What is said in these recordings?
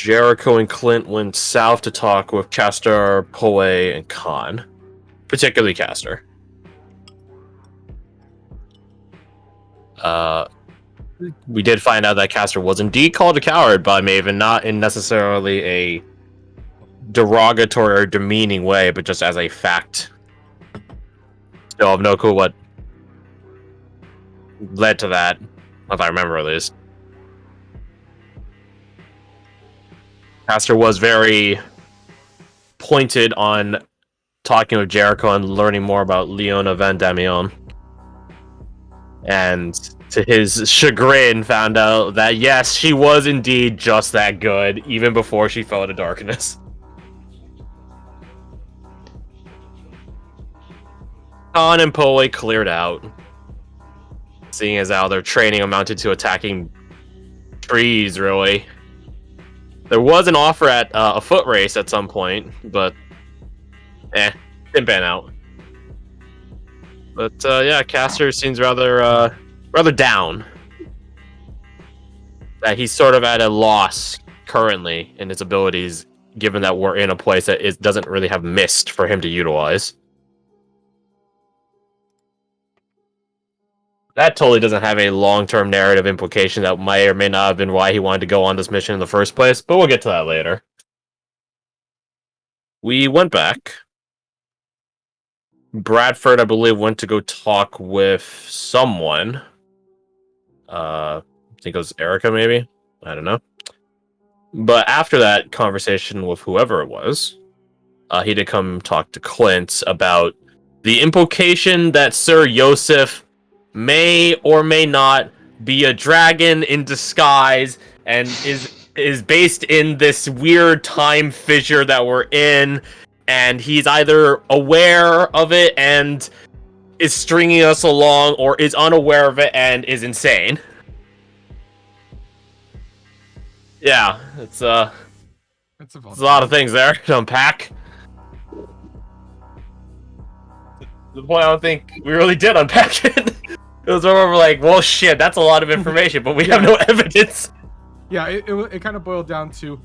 Jericho and Clint went south to talk with Castor, Poe, and Khan. Particularly Castor. We did find out that Castor was indeed called a coward by Maven, not in necessarily a derogatory or demeaning way, but just as a fact. Still have no clue what led to that, if I remember at least. Castor was very pointed on talking with Jericho and learning more about Leona Van Damion. And to his chagrin, found out that yes, she was indeed just that good, even before she fell into darkness. Khan and Poe cleared out, seeing as how their training amounted to attacking trees, really. There was an offer at a foot race at some point, but didn't pan out. But yeah, Castor seems rather down. That he's sort of at a loss currently in his abilities, given that we're in a place that doesn't really have mist for him to utilize. That totally doesn't have a long-term narrative implication that may or may not have been why he wanted to go on this mission in the first place, but we'll get to that later. We went back. Bradford, I believe, went to go talk with someone. I think it was Erica, maybe? I don't know. But after that conversation with whoever it was, he did come talk to Clint about the implication that Sir Yosef may or may not be a dragon in disguise and is based in this weird time fissure that we're in, and he's either aware of it and is stringing us along, or is unaware of it and is insane. Yeah, it's a lot of things there to unpack. The point I don't think we really did unpack it. It was over like, well, shit, that's a lot of information, but we have no evidence. Yeah, it kind of boiled down to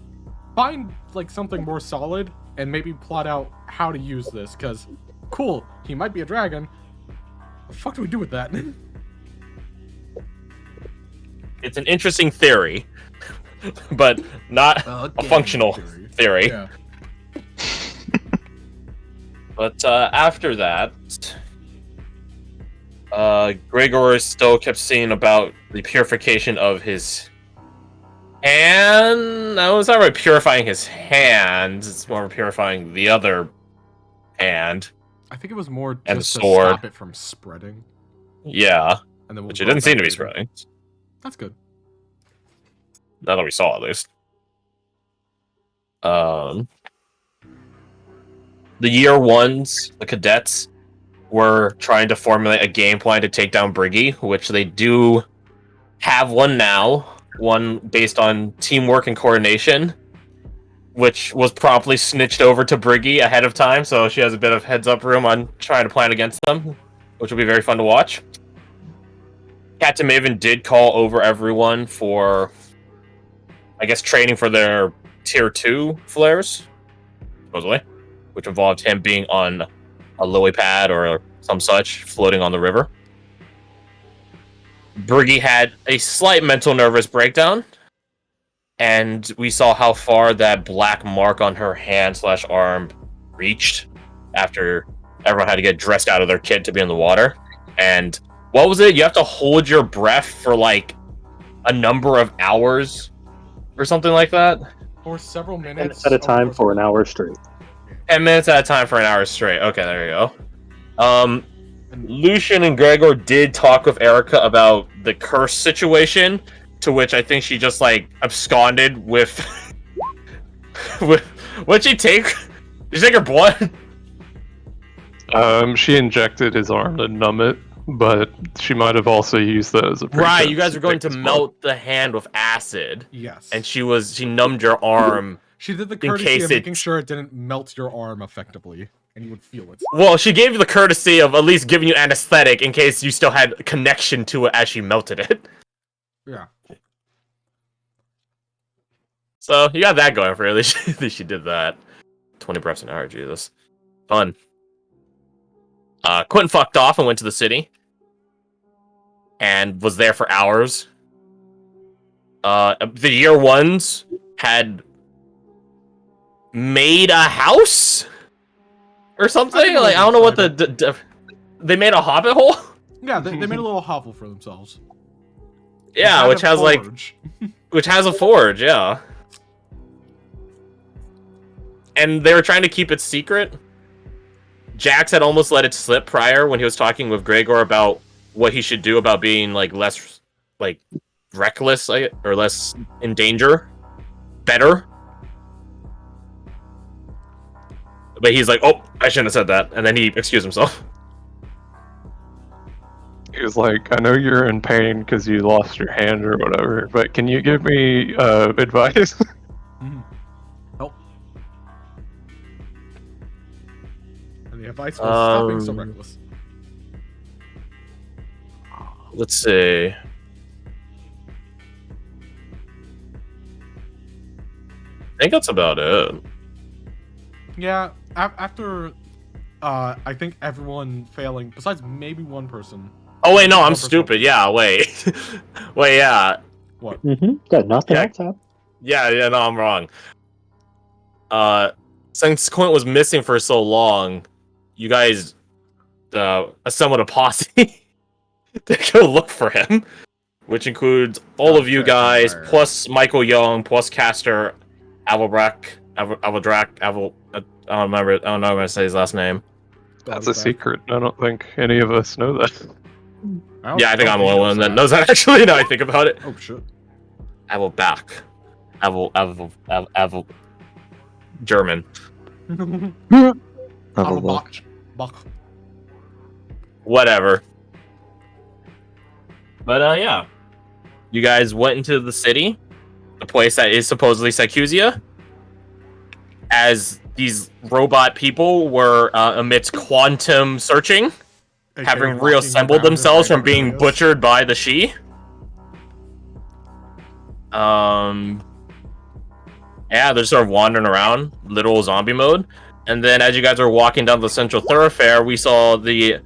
find like something more solid and maybe plot out how to use this. Because, cool, he might be a dragon. What the fuck do we do with that? It's an interesting theory, but not a functional theory. Yeah. But after that, Gregor still kept saying about the purification of his hand. No, it's not really purifying his hands. It's more purifying the other hand. I think it was more and just the to sword. stop it from spreading. Yeah, And then which it didn't seem to be spreading. That's good. Not that we saw, at least. The year ones, the cadets, were trying to formulate a game plan to take down Briggy, which they do have one now. One based on teamwork and coordination, which was promptly snitched over to Briggy ahead of time, so she has a bit of heads-up room on trying to plan against them, which will be very fun to watch. Captain Maven did call over everyone for, I guess, training for their Tier 2 flares, supposedly, which involved him being on a lily pad or some such, floating on the river. Briggy had a slight mental nervous breakdown, and we saw how far that black mark on her hand/arm reached after everyone had to get dressed out of their kit to be in the water. And what was it? You have to hold your breath for like a number of hours or something like that? For several minutes. Minutes at a time for an hour straight. 10 minutes at a time for an hour straight. Okay, there you go. Lucian and Gregor did talk with Erica about the curse situation, to which I think she just like absconded with. What'd she take? Did she take her blood? She injected his arm to numb it, but she might have also used that as a pretext. Right, you guys were going to melt the hand with acid. Yes. And she numbed your arm. She did the courtesy of making sure it didn't melt your arm effectively, and you would feel it. Well, she gave you the courtesy of at least giving you anesthetic in case you still had connection to it as she melted it. Yeah. So you got that going for you. At least you did that. 20 breaths an hour, Jesus. Fun. Quentin fucked off and went to the city. And was there for hours. The year ones had made a house? Or something? Like, I don't know what they made a hobbit hole? Yeah, they made a little hovel for themselves. Yeah, which has like... Which has a forge, yeah. And they were trying to keep it secret. Jax had almost let it slip prior when he was talking with Gregor about what he should do about being like less like reckless or less in danger. Better. But he's like, oh, I shouldn't have said that. And then he excused himself. He was like, I know you're in pain because you lost your hand or whatever, but can you give me advice? Help. And the advice was stop being so reckless. Let's see. I think that's about it. Yeah, after I think everyone failing, besides maybe one person. Oh wait, no, I'm stupid. Yeah, wait. Wait, yeah. What? Got nothing Yeah. else happened. Yeah, no, I'm wrong. Since Quint was missing for so long, you guys assembled a posse to go look for him, which includes all of you guys, plus Michael Young, plus Caster Aveldrack. I don't know how to say his last name. That's a secret. I don't think any of us know that. Yeah, I think I'm the only one that knows that, actually, now I think about it. Oh, shit. Avelback. Avel. German. Bach. Whatever. But, yeah. You guys went into the city, the place that is supposedly Sycusia, as these robot people were amidst quantum searching, having reassembled themselves from being butchered by the She. Yeah, they're sort of wandering around, literal zombie mode. And then as you guys are walking down the central thoroughfare, we saw the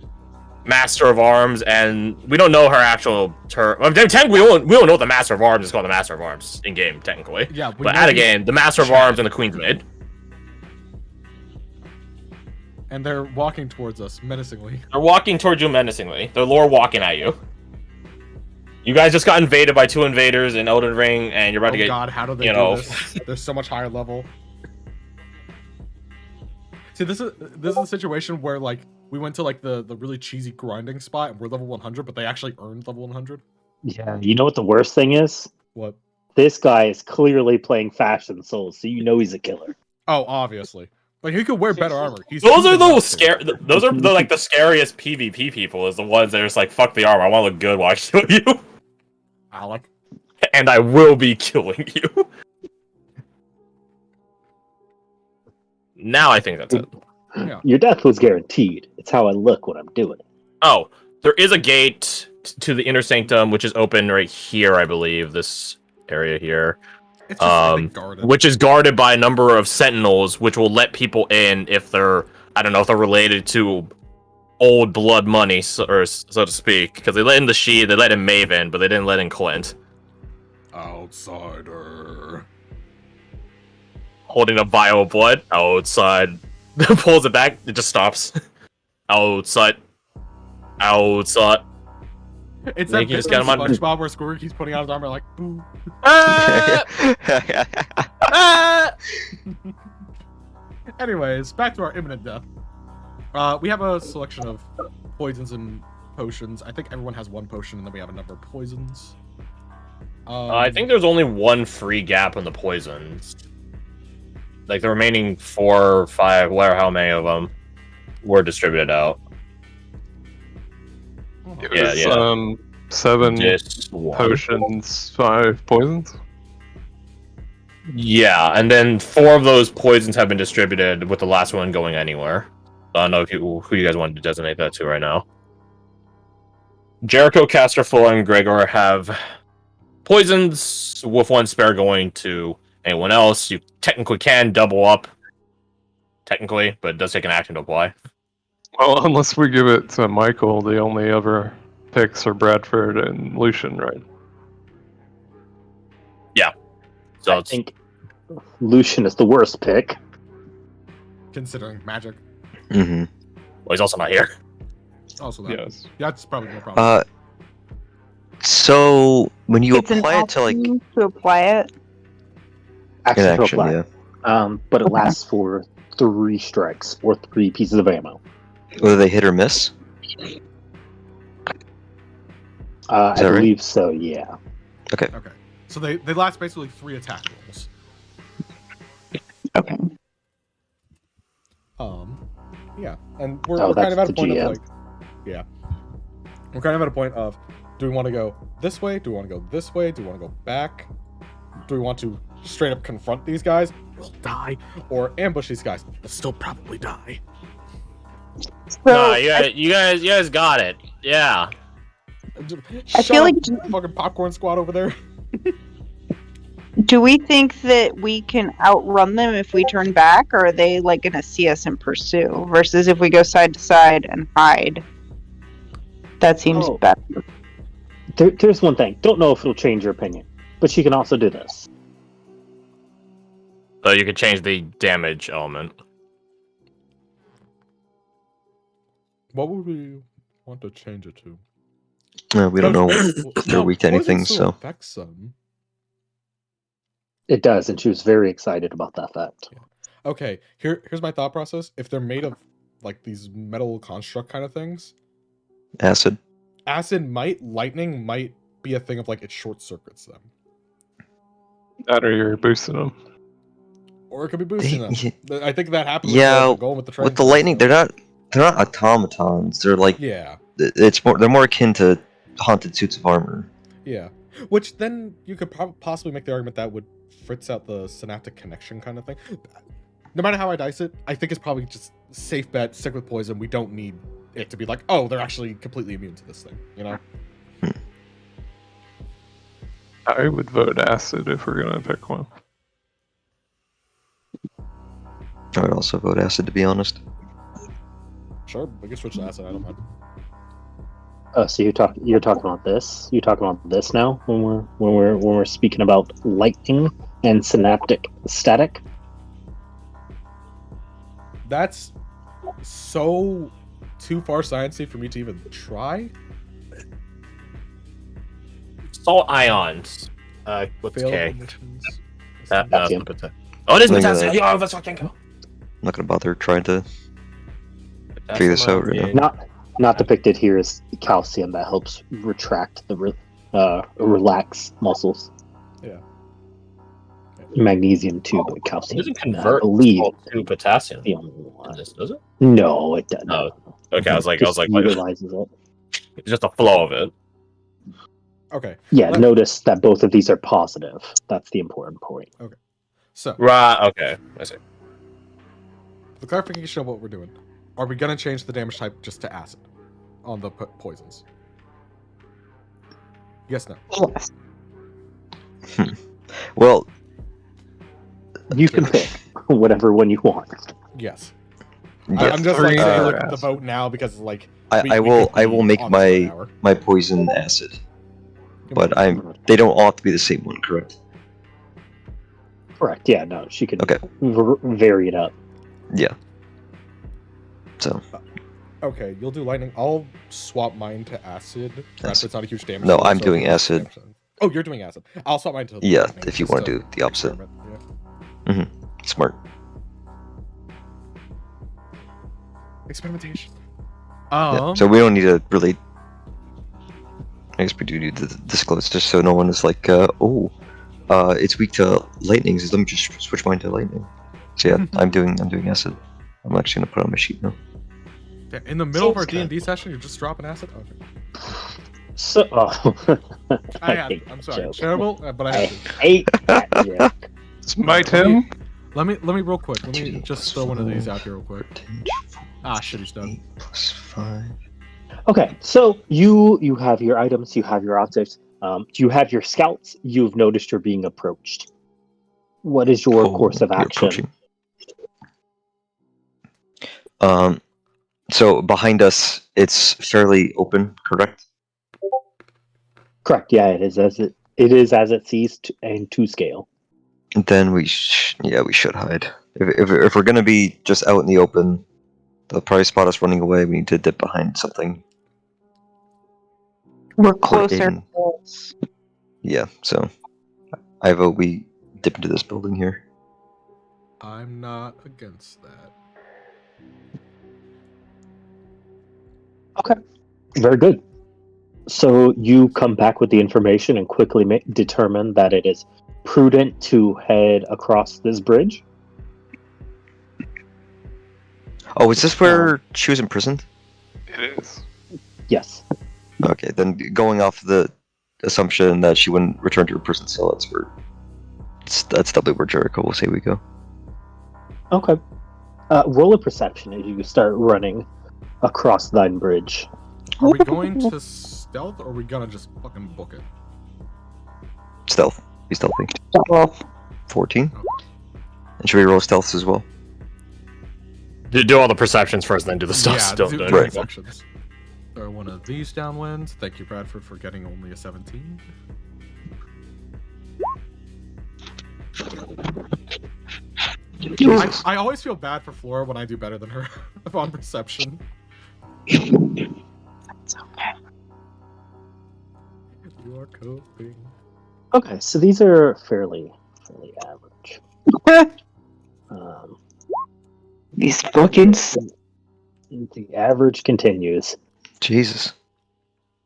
Master of Arms, and we don't know her actual term. Technically, we don't know the Master of Arms is called the Master of Arms in game, technically. Yeah, but out of game, the Master of Arms and the Queen's Maid. And they're walking towards us menacingly. They're walking towards you menacingly. They're lore walking at you. You guys just got invaded by 2 invaders in Elden Ring, and you're about to get. Oh god, how do they do this? They're so much higher level. See, this is a situation where like we went to like the really cheesy grinding spot, and we're level 100, but they actually earned level 100. Yeah, you know what the worst thing is? What? This guy is clearly playing Fashion Souls, so you know he's a killer. Oh, obviously. Like he could wear better armor. Those are the scary. Those are the scariest PvP people. Is the ones that are just like, fuck the armor. I want to look good while I kill you. Alec. And I will be killing you. Now I think that's it. Yeah. Your death was guaranteed. It's how I look when I'm doing it. Oh, there is a gate to the inner sanctum, which is open right here, I believe. This area here. It's just guarded. Which is guarded by a number of sentinels, which will let people in if they're, I don't know, if they're related to old blood money, so to speak. Because they let in the She, they let in Maven, but they didn't let in Clint. Outsider. Holding a vial of blood outside. Pulls it back, it just stops. Outside. It's Like, that bit from SpongeBob where Squidward keeps putting out his armor like, boo. Anyways, back to our imminent death. We have a selection of poisons and potions. I think everyone has 1 potion, and then we have a number of poisons. I think there's only 1 free gap in the poisons. Like, the remaining 4 or 5, whatever how many of them, were distributed out. It Yeah, was, 7 Just 1. potions, 5 poisons. Yeah, and then 4 of those poisons have been distributed, with the last one going anywhere. I don't know who you guys want to designate that to right now. Jericho, Caster, Full, and Gregor have poisons, with 1 spare going to Anyone else, you technically can double up. Technically, but it does take an action to apply. Well, unless we give it to Michael, the only other picks are Bradford and Lucian, right? So I it's think Lucian is the worst pick. Considering magic. Mm-hmm. well, he's also not here. Also that. Yes. Yeah, that's probably no problem. So when you It's an apply it to like action to apply it. Action an to action, apply. yeah, But it lasts for 3 strikes or 3 pieces of ammo. whether they hit or miss. I that right? believe so, yeah. Okay. So they last basically 3 attack rolls. Okay. Yeah, and we're Oh, kind of that's at a the point GM. of yeah, we're kind of at a point of, do we want to go this way? Do we want to go this way? Do we want to go back? Do we want to straight up confront these guys? We'll die, or ambush these guys? We'll still probably die. So No, you guys got it. Yeah. I feel like fucking popcorn squad over there. do we think that we can outrun them if we turn back, or are they like gonna see us and pursue? Versus if we go side to side and hide. That seems Oh. better. There's one thing. Don't know if it'll change your opinion, but she can also do this. So you could change the damage element. What would we want to change it to? We don't know if they're weak to What does it anything, still so affect some? It does, and she was very excited about that fact. Okay, here's my thought process. If they're made of like these metal construct kind of things, acid. lightning might be a thing of like it short circuits them, That or you're boosting them. or it could be boosting them. I think that happened. Yeah, with the going with the train. With the lightning, they're not automatons. They're like Yeah, they're more akin to haunted suits of armor. yeah. Which then you could possibly make the argument that would fritz out the synaptic connection kind of thing. No matter how I dice it, I think it's probably just safe bet. Stick with poison. We don't need it to be like, oh, they're actually completely immune to this thing. You know. I would vote acid if we're gonna pick one. I would also vote acid, to be honest. Sure, we can switch to acid. I don't mind. Oh, so you're talking about this? You're talking about this now when we're speaking about lightning and synaptic static? That's so too far sciencey for me to even try. Salt ions. What's Failed K? emissions. No, Potassium. it's not oh, it is I think, potassium. Yeah, let's fucking go. I'm not gonna bother trying to figure this out right now. Not depicted here is calcium that helps retract the relax muscles. Yeah. Magnesium too, but It calcium. doesn't I convert believe salt to potassium. the only one. Does it? No, it doesn't. Oh, okay. I was like, Just what? utilizes it. It's just a flow of it. Okay. Yeah, Let- notice that both of these are positive. That's the important point. So Right. Okay. I see. the clarification of what we're doing. Are we gonna change the damage type just to acid on the poisons? Yes. No. Yes. Well, You can pick whatever one you want. Yes. yeah, I'm just like Three, saying like, the acid. vote now because like I we will could be make on this for an my hour. poison acid, but they don't all have to be the same one, correct? Correct. Yeah, no, she could Okay. vary it up. Yeah. So Okay, you'll do lightning. I'll swap mine to acid. That's Acid. it's not a huge damage. No, roll, I'm so doing if you acid. damage then- Oh, you're doing acid. I'll swap mine to yeah, lightning if you just want to do the opposite, experiment. Yeah. smart. Experimentation. Yeah. So we don't need to really. I guess we do need to disclose just so no one is like, it's weak to lightning. So let me just switch mine to lightning. So yeah, I'm doing acid. I'm actually gonna put it on my sheet now. Yeah, in the middle of our Seems D&D good. session, you're just dropping acid? Okay. So, I had hate it. I'm that sorry. joke. Terrible, but I I had it. hate that joke. Smite him. Let me real quick. Let me just throw one of these out here real quick. Ah, shit, he's done. 8 + 5. Okay, so you have your items, you have your objects, you have your scouts. You've noticed you're being approached. What is your Oh, course of you're action? approaching. So behind us, it's fairly open, correct? Correct. Yeah, it is as it sees and to scale. Then we should hide. If we're gonna be just out in the open, they'll probably spot us running away. We need to dip behind something. We're closer. in- Yeah, so I vote we dip into this building here. I'm not against that. Okay. Very good. So you come back with the information and quickly determine that it is prudent to head across this bridge. Oh, is this where she was imprisoned? It is. Yes. Okay, then going off the assumption that she wouldn't return to her prison cell, that's probably where Jericho will say we go. Okay. Roll a perception as you start running across thine bridge. Are we going to stealth or are we gonna just fucking book it? Stealth. Be stealthy. Well, 14. And should we roll stealth as well? Do all the perceptions first, then do the stuff. Yeah, Still do do the it. sections. Throw one of these downwind. Thank you, Bradford, for getting only a 17. I always feel bad for Flora when I do better than her on perception. it's okay. You are coping. Okay, so these are fairly average. These fucking. The average continues. Jesus.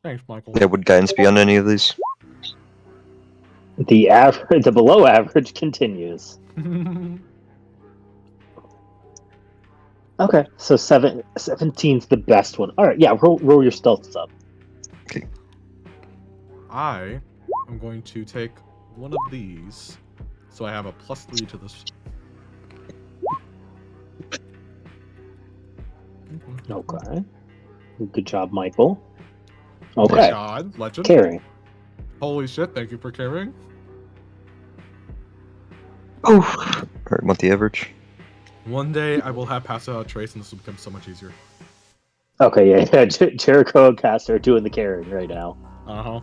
Thanks, Michael. Yeah, would guidance be on any of these? The below average continues. Okay, so 17's the best one. All right, yeah, roll your stealth up. Okay. I am going to take one of these, so I have a +3 to this. Okay. Good job, Michael. My Okay. God, legend. Carry. Holy shit! Thank you for carrying. Oof. Alright, want the average? One day I will have pass out trace, and this will become so much easier. Okay, yeah. Jericho and Caster are doing the carrying right now. Uh huh.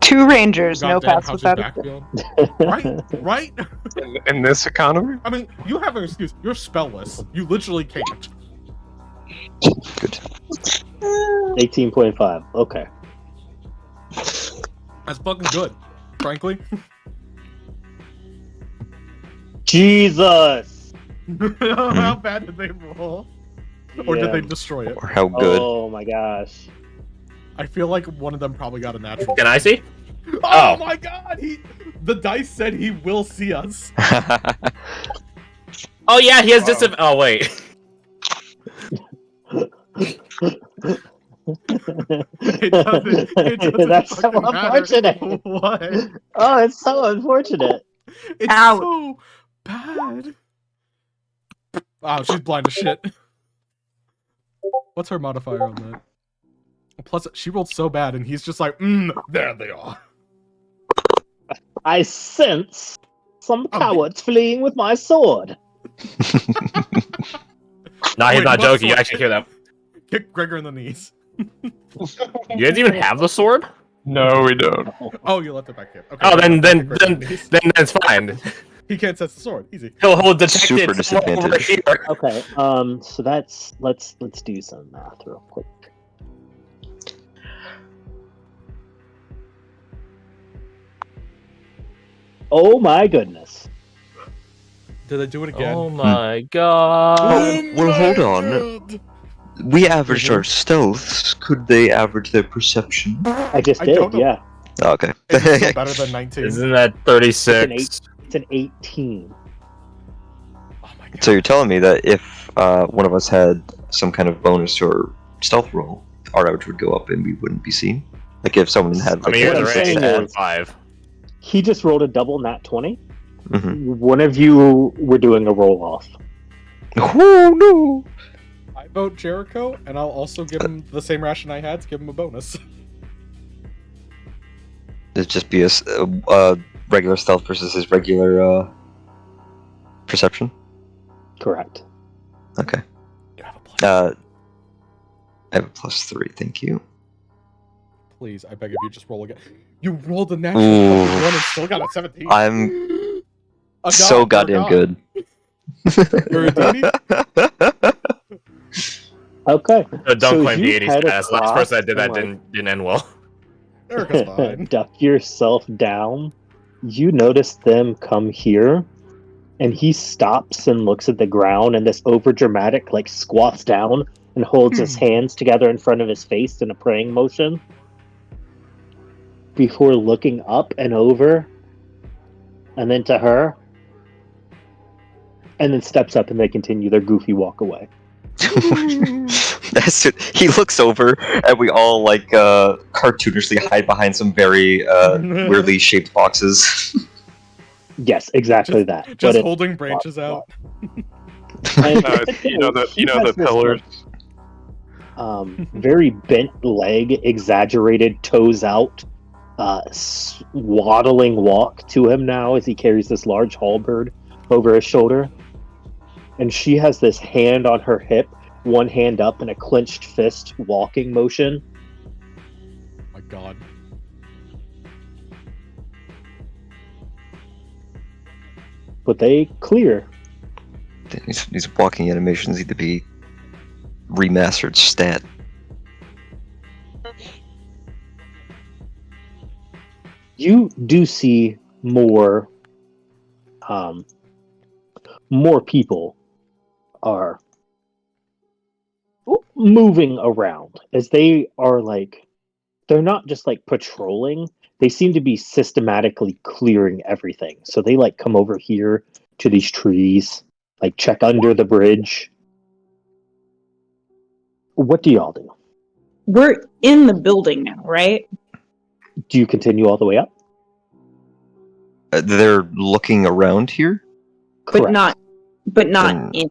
2 rangers, no Goddamn, pass how's your without back a. feel? Right? In this economy? I mean, you have an excuse. You're spellless. You literally can't. Good. 18.5. Okay. That's fucking good, frankly. Jesus! How bad did they roll? Or did they destroy it? Or how good? Oh my gosh. I feel like one of them probably got a natural. Can I see? Oh Oh. my god! The dice said he will see us. Oh yeah, he has Oh wait. It doesn't That's so fucking matter. unfortunate. What? Oh, it's so unfortunate. It's Ow. so bad. Wow, she's blind as shit. What's her modifier on that? Plus, she rolled so bad, and he's just like, there they are. I sense some cowards fleeing with my sword. Nah, he's Wait, not what joking. You sword? actually hear that. Kick Gregor in the knees. You guys even have the sword? No, we don't. Oh, you left it back here. Okay, Oh, then Kick Gregor in the knees. that's fine. He can't sense the sword. Easy. He'll detect Super it from over disadvantage. here. Okay, so let's do some math real quick. Oh my goodness. Did I do it again? Oh my god. Well, hold on. We averaged our stealths. Could they average their perception? I just I did, don't know. yeah. Oh, okay. Is it still better than 19? Isn't that 36? It's an 18. Oh my god. So you're telling me that if one of us had some kind of bonus or stealth roll, our average would go up and we wouldn't be seen? Like if someone had I like mean, you're what the I'm range saying to add is- 5. He just rolled a double nat 20. Mhm. One of you were doing a roll off. Oh no! I vote Jericho, and I'll also give him the same ration I had to give him a bonus. It'd just be a regular stealth versus his regular perception. Correct. Okay. You have a plus. I have a +3. Thank you. Please, I beg of you, just roll again. You rolled a natural Ooh. fucking 1 and still got a 17. I'm A god, so you're a goddamn god. good. You're a deity? Okay. Don't So claim you deity head status. Last across person that did that and, like, didn't end well. Erica's fine. duck yourself down. You notice them come here, and he stops and looks at the ground, and this overdramatic like squats down and holds his hands together in front of his face in a praying motion before looking up and over and then to her, and then steps up and they continue their goofy walk away. That's it. He looks over, and we all like cartoonishly hide behind some very weirdly shaped boxes. Yes, exactly that. But Just it's holding branches out. and You know the he has the this, pillars. very bent leg, exaggerated toes out, waddling walk to him now as he carries this large halberd over his shoulder. And she has this hand on her hip, one hand up in a clenched fist walking motion. My god. But they clear. These walking animations need to be remastered stat. You do see more people are moving around as they are like, they're not just like patrolling, they seem to be systematically clearing everything. So they like come over here to these trees, like check under the bridge. What do y'all do? We're in the building now, right? Do you continue all the way up? They're looking around here. But not Then- in.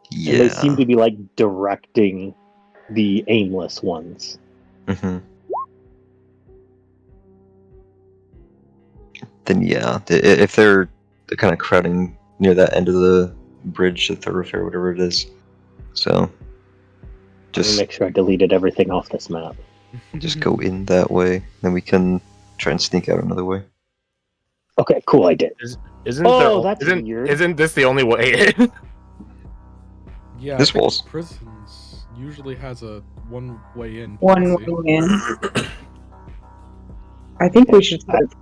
Yeah. And they seem to be like directing the aimless ones. Mm-hmm. Then yeah, if they're kind of crowding near that end of the bridge, the thoroughfare, whatever it is. So Let me just make sure I deleted everything off this map. just go in that way, then we can try and sneak out another way. Okay, cool, I did. Isn't Oh, there, that's isn't, weird. Isn't this the only way in? Yeah, This I think walls. prisons usually has a one way in. One policy. way in. I think we should sort of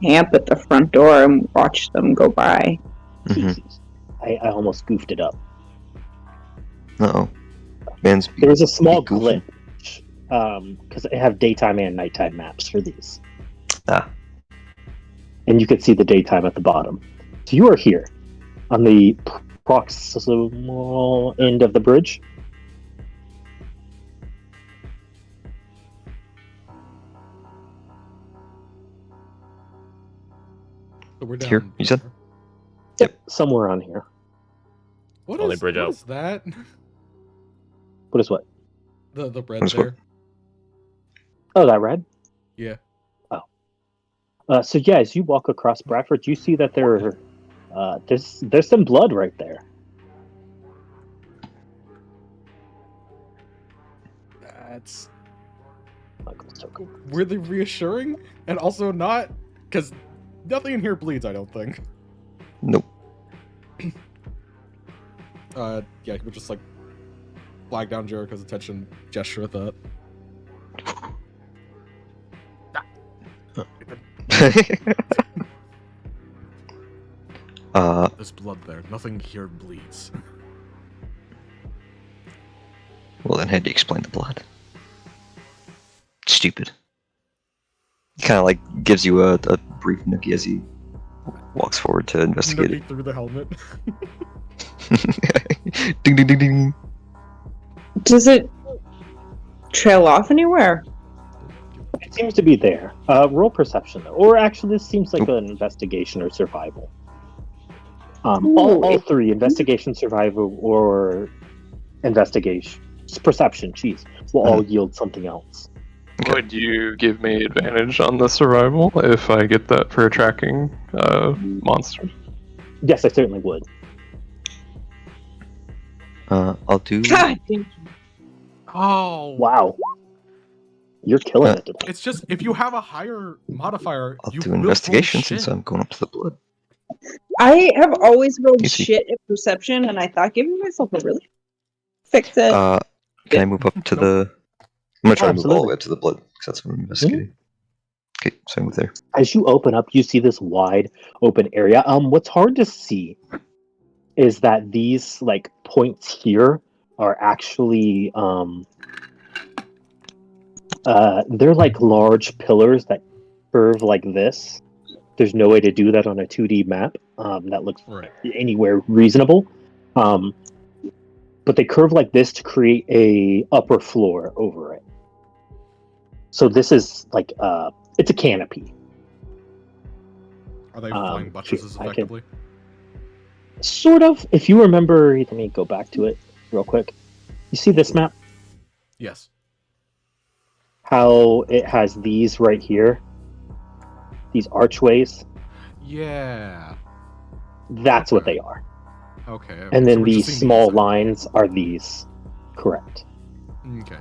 camp at the front door and watch them go by. Mm-hmm. I almost goofed it up. Uh-oh. Man's There was a small goofing. glitch, because I have daytime and nighttime maps for these. Ah. And you can see the daytime at the bottom. So you are here, on the proximal end of the bridge. So we're down Here, you said? there. Yep, somewhere on here. What Only is, bridge what out. is that? What is what? The red What is what? there. Oh, that red? Yeah. So yeah, as you walk across Bradford, you see that there's some blood right there. That's Michael's so cool. really reassuring and also not, because nothing in here bleeds, I don't think. Nope. Yeah, we'll just like flag down Jericho's attention, gesture at that. There's blood there. Nothing here bleeds. Well, then how do you explain the blood? Stupid. Kind of like gives you a brief nookie as he walks forward to investigate Looking through the helmet. it. Ding ding ding ding. Does it trail off anywhere? It seems to be there. Roll perception, though. Or actually, this seems like an investigation or survival. All three, investigation, survival, or investigation, perception, will all yield something else. Okay. Would you give me advantage on the survival if I get that for tracking monsters? Yes, I certainly would. I'll do. God damn. Oh, Wow. You're killing Uh, it today. it's just if you have a higher modifier, I'll you do will investigation roll since shit. I'm going up to the blood. I have always rolled Easy. shit at perception, and I thought giving myself a really fix it. Can I move up to Nope. the? I'm gonna try to move all the Absolutely. way up to the blood because that's what I'm investigating. Okay, so I move there. As you open up, you see this wide open area. What's hard to see is that these like points here are actually they're like large pillars that curve like this. There's no way to do that on a 2D map that looks Right. anywhere reasonable. But they curve like this to create a upper floor over it. So this is like it's a canopy. Are they flying buttresses effectively? Sort of. If you remember, let me go back to it real quick. You see this map? Yes. How it has these right here? These archways? Yeah. That's what Okay. they are. Okay. And so then we're these just seeing small inside. lines are these. Correct. Okay.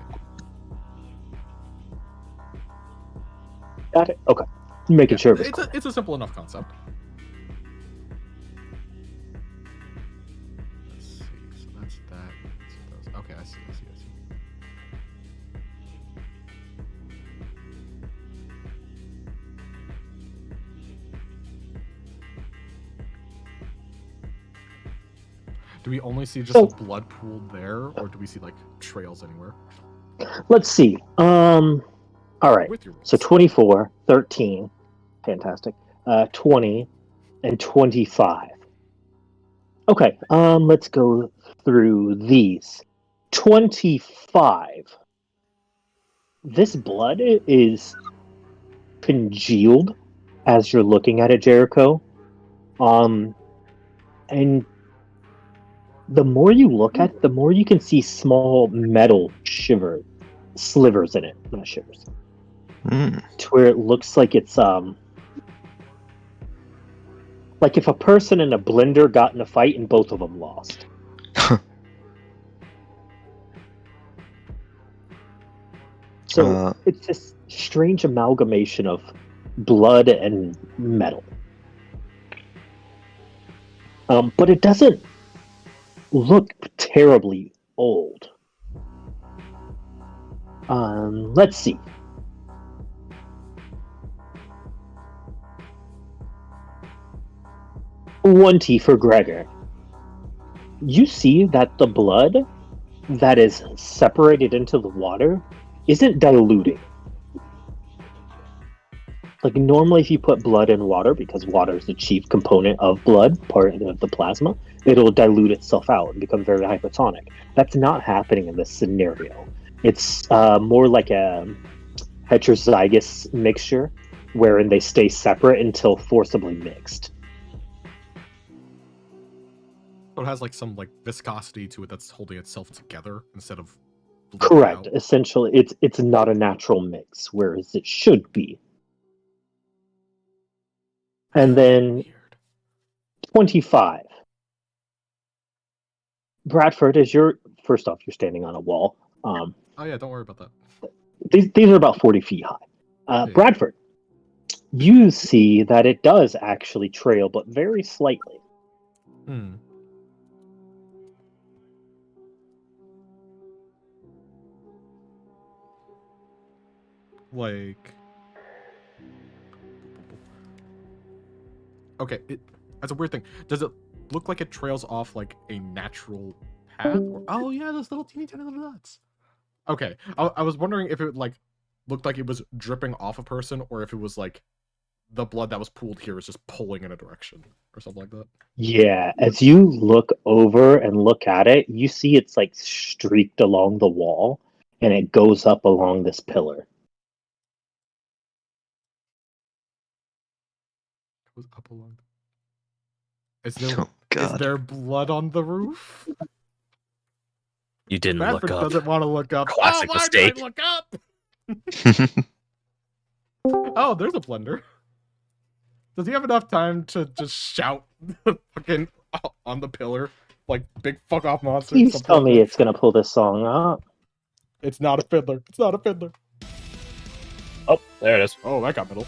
Got it? Okay. Making sure it was clear. It's a simple enough concept. Let's see. So that's that. That's those. Okay, I see. Do we only see just So- a blood pool there, or do we see like trails anywhere? Let's see. All right. With your So 24, 13, fantastic. 20 and 25. Okay, let's go through these. 25. This blood is congealed as you're looking at it, Jericho. And the more you look at it, the more you can see small metal slivers in it, not shivers. To where it looks like it's like if a person and a blender got in a fight and both of them lost. So it's this strange amalgamation of blood and metal. But it doesn't look terribly old. Let's see. One T for Gregor. You see that the blood that is separated into the water isn't diluting. Like normally if you put blood in water, because water is the chief component of blood, part of the plasma, it'll dilute itself out and become very hypotonic. That's not happening in this scenario. It's more like a heterozygous mixture, wherein they stay separate until forcibly mixed. So it has like some like viscosity to it that's holding itself together instead of Correct. out. Essentially, it's not a natural mix, whereas it should be. And then Weird. 25. Bradford, first off, you're standing on a wall. Oh yeah, don't worry about that. These are about 40 feet high. Yeah. Bradford, you see that it does actually trail, but very slightly. Hmm. Like, okay, that's a weird thing. Does it look like it trails off like a natural path? Oh yeah, those little teeny tiny little dots. Okay, I was wondering if it like looked like it was dripping off a person, or if it was like the blood that was pooled here is just pulling in a direction or something like that. Yeah, as you look over and look at it, you see it's like streaked along the wall, and it goes up along this pillar. It was up along. Is there Oh is God. there blood on the roof? You didn't Bradford look up. doesn't want to look up. Classic oh, why mistake. did I look up? Oh, there's a blender. Does he have enough time to just shout fucking on the pillar like big fuck off monster? Please something tell like me that? it's gonna pull this song up. It's not a fiddler. It's not a fiddler. Oh, there it is. Oh, that got middle.